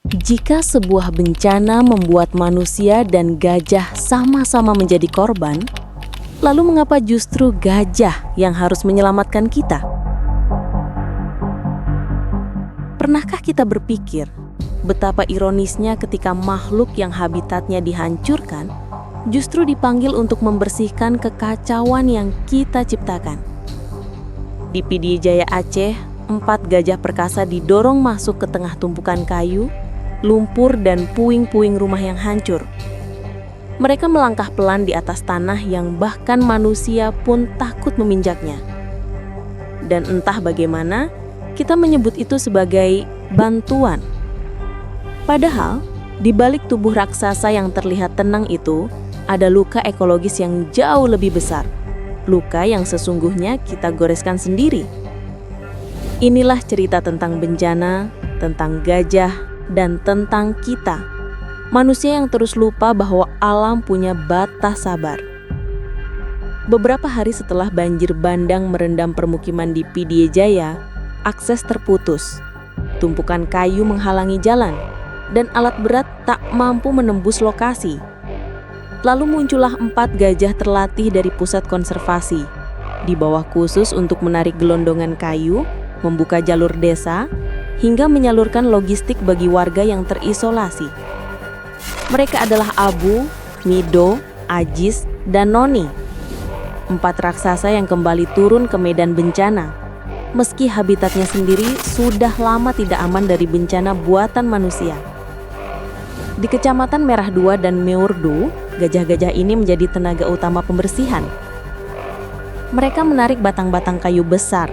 Jika sebuah bencana membuat manusia dan gajah sama-sama menjadi korban, lalu mengapa justru gajah yang harus menyelamatkan kita? Pernahkah kita berpikir betapa ironisnya ketika makhluk yang habitatnya dihancurkan justru dipanggil untuk membersihkan kekacauan yang kita ciptakan? Di Pidijaya Aceh, 4 gajah perkasa didorong masuk ke tengah tumpukan kayu, lumpur dan puing-puing rumah yang hancur. Mereka melangkah pelan di atas tanah yang bahkan manusia pun takut meminjaknya. Dan entah bagaimana, kita menyebut itu sebagai bantuan. Padahal, di balik tubuh raksasa yang terlihat tenang itu, ada luka ekologis yang jauh lebih besar. Luka yang sesungguhnya kita goreskan sendiri. Inilah cerita tentang bencana, tentang gajah, dan tentang kita, manusia yang terus lupa bahwa alam punya batas sabar. Beberapa hari setelah banjir bandang merendam permukiman di Pidijaya, akses terputus. Tumpukan kayu menghalangi jalan, dan alat berat tak mampu menembus lokasi. Lalu muncullah 4 gajah terlatih dari pusat konservasi, di bawah khusus untuk menarik gelondongan kayu, membuka jalur desa, hingga menyalurkan logistik bagi warga yang terisolasi. Mereka adalah Abu, Mido, Ajis, dan Noni. 4 raksasa yang kembali turun ke medan bencana, meski habitatnya sendiri sudah lama tidak aman dari bencana buatan manusia. Di Kecamatan Merah 2 dan Meurdu, gajah-gajah ini menjadi tenaga utama pembersihan. Mereka menarik batang-batang kayu besar,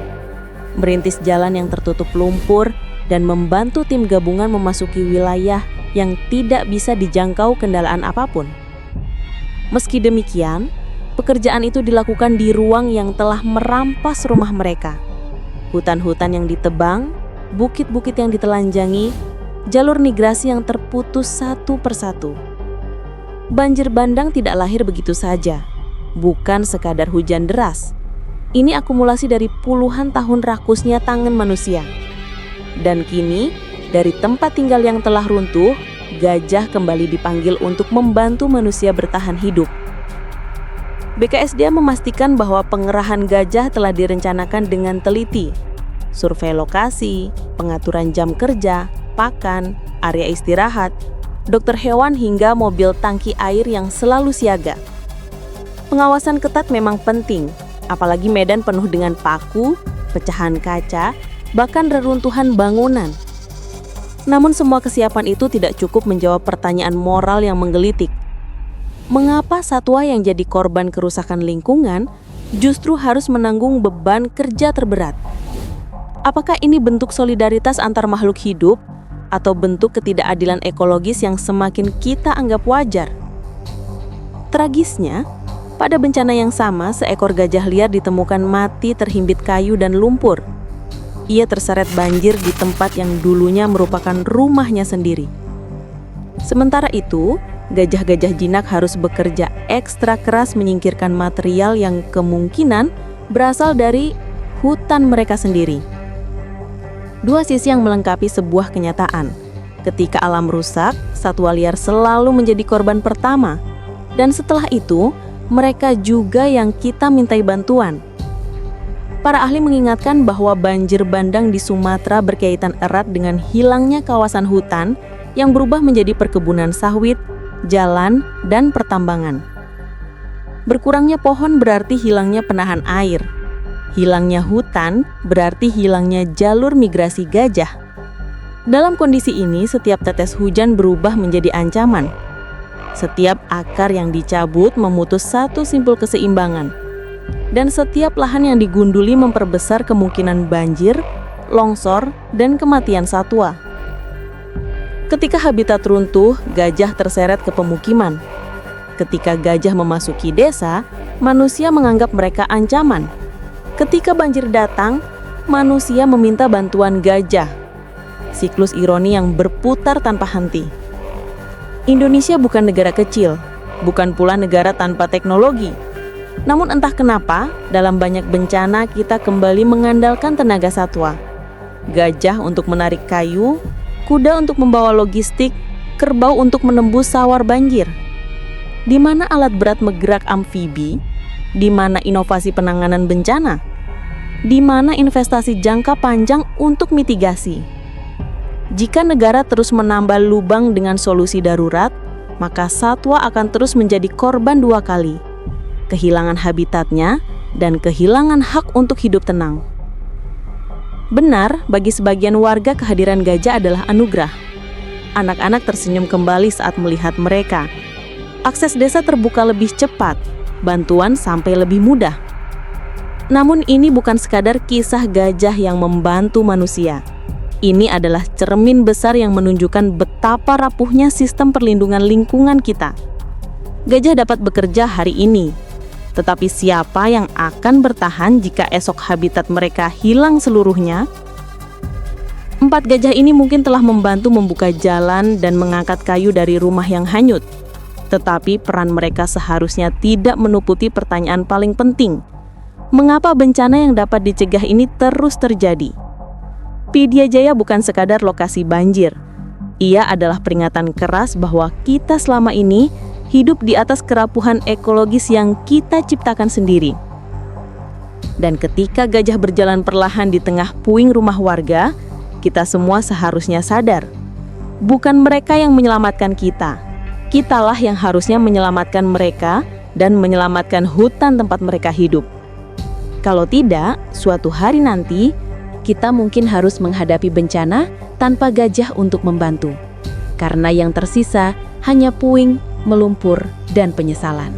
merintis jalan yang tertutup lumpur, dan membantu tim gabungan memasuki wilayah yang tidak bisa dijangkau kendaraan apapun. Meski demikian, pekerjaan itu dilakukan di ruang yang telah merampas rumah mereka. Hutan-hutan yang ditebang, bukit-bukit yang ditelanjangi, jalur migrasi yang terputus satu persatu. Banjir bandang tidak lahir begitu saja, bukan sekadar hujan deras. Ini akumulasi dari puluhan tahun rakusnya tangan manusia. Dan kini, dari tempat tinggal yang telah runtuh, gajah kembali dipanggil untuk membantu manusia bertahan hidup. BKSDA memastikan bahwa pengerahan gajah telah direncanakan dengan teliti. Survei lokasi, pengaturan jam kerja, pakan, area istirahat, dokter hewan hingga mobil tangki air yang selalu siaga. Pengawasan ketat memang penting, apalagi medan penuh dengan paku, pecahan kaca, bahkan reruntuhan bangunan. Namun semua kesiapan itu tidak cukup menjawab pertanyaan moral yang menggelitik. Mengapa satwa yang jadi korban kerusakan lingkungan justru harus menanggung beban kerja terberat? Apakah ini bentuk solidaritas antar makhluk hidup atau bentuk ketidakadilan ekologis yang semakin kita anggap wajar? Tragisnya, pada bencana yang sama, seekor gajah liar ditemukan mati terhimpit kayu dan lumpur. Ia terseret banjir di tempat yang dulunya merupakan rumahnya sendiri. Sementara itu, gajah-gajah jinak harus bekerja ekstra keras menyingkirkan material yang kemungkinan berasal dari hutan mereka sendiri. Dua sisi yang melengkapi sebuah kenyataan. Ketika alam rusak, satwa liar selalu menjadi korban pertama. Dan setelah itu, mereka juga yang kita mintai bantuan. Para ahli mengingatkan bahwa banjir bandang di Sumatera berkaitan erat dengan hilangnya kawasan hutan yang berubah menjadi perkebunan sawit, jalan, dan pertambangan. Berkurangnya pohon berarti hilangnya penahan air. Hilangnya hutan berarti hilangnya jalur migrasi gajah. Dalam kondisi ini, setiap tetes hujan berubah menjadi ancaman. Setiap akar yang dicabut memutus satu simpul keseimbangan. Dan setiap lahan yang digunduli memperbesar kemungkinan banjir, longsor, dan kematian satwa. Ketika habitat runtuh, gajah terseret ke pemukiman. Ketika gajah memasuki desa, manusia menganggap mereka ancaman. Ketika banjir datang, manusia meminta bantuan gajah. Siklus ironi yang berputar tanpa henti. Indonesia bukan negara kecil, bukan pula negara tanpa teknologi. Namun entah kenapa, dalam banyak bencana kita kembali mengandalkan tenaga satwa. Gajah untuk menarik kayu, kuda untuk membawa logistik, kerbau untuk menembus sawar banjir. Di mana alat berat menggerak amfibi? Di mana inovasi penanganan bencana? Di mana investasi jangka panjang untuk mitigasi? Jika negara terus menambal lubang dengan solusi darurat, maka satwa akan terus menjadi korban dua kali. Kehilangan habitatnya dan kehilangan hak untuk hidup tenang. Benar, bagi sebagian warga kehadiran gajah adalah anugerah. Anak-anak tersenyum kembali saat melihat mereka. Akses desa terbuka lebih cepat, bantuan sampai lebih mudah. Namun ini bukan sekadar kisah gajah yang membantu manusia. Ini adalah cermin besar yang menunjukkan betapa rapuhnya sistem perlindungan lingkungan kita. Gajah dapat bekerja hari ini, tetapi siapa yang akan bertahan jika esok habitat mereka hilang seluruhnya? 4 gajah ini mungkin telah membantu membuka jalan dan mengangkat kayu dari rumah yang hanyut. Tetapi peran mereka seharusnya tidak menutupi pertanyaan paling penting. Mengapa bencana yang dapat dicegah ini terus terjadi? Pidya Jaya bukan sekadar lokasi banjir. Ia adalah peringatan keras bahwa kita selama ini hidup di atas kerapuhan ekologis yang kita ciptakan sendiri. Dan ketika gajah berjalan perlahan di tengah puing rumah warga, kita semua seharusnya sadar, bukan mereka yang menyelamatkan kita. Kitalah yang harusnya menyelamatkan mereka dan menyelamatkan hutan tempat mereka hidup. Kalau tidak, suatu hari nanti, kita mungkin harus menghadapi bencana tanpa gajah untuk membantu. Karena yang tersisa hanya puing, melumpur, dan penyesalan.